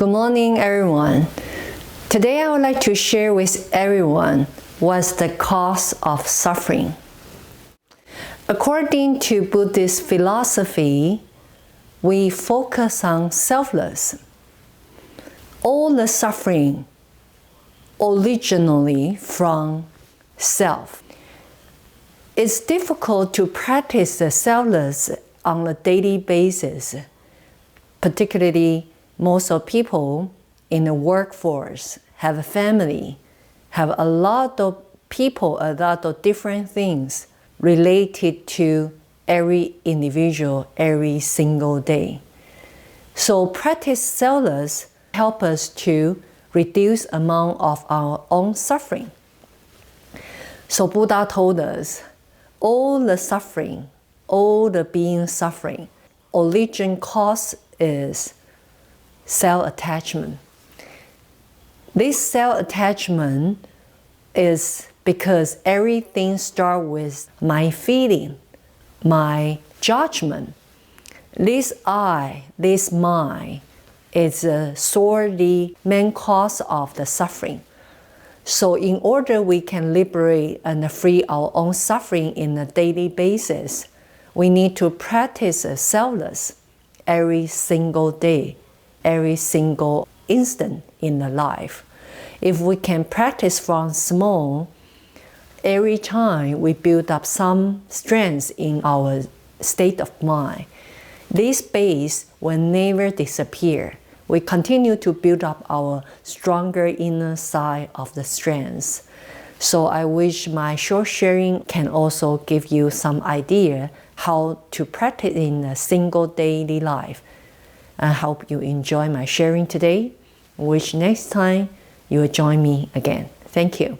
Good morning, everyone. Today I would like to share with everyone what's the cause of suffering. According to Buddhist philosophy, we focus on selfless. All the suffering originally from self. It's difficult to practice the selfless on a daily basis, particularly most of people in the workforce have a family, have a lot of people, a lot of different things related to every individual every single day. So practice selfless help us to reduce amount of our own suffering. So Buddha told us, all the suffering, all the being suffering, origin cause is self-attachment. This self-attachment is because everything starts with my feeling, my judgment. This I, this mind, is the main cause of the suffering. So in order we can liberate and free our own suffering in a daily basis, we need to practice selfless every single day, every single instant in the life. If we can practice from small, every time we build up some strength in our state of mind, this base will never disappear. We continue to build up our stronger inner side of the strength. So I wish my short sharing can also give you some idea how to practice in a single daily life. I hope you enjoy my sharing today. Wish next time you will join me again. Thank you.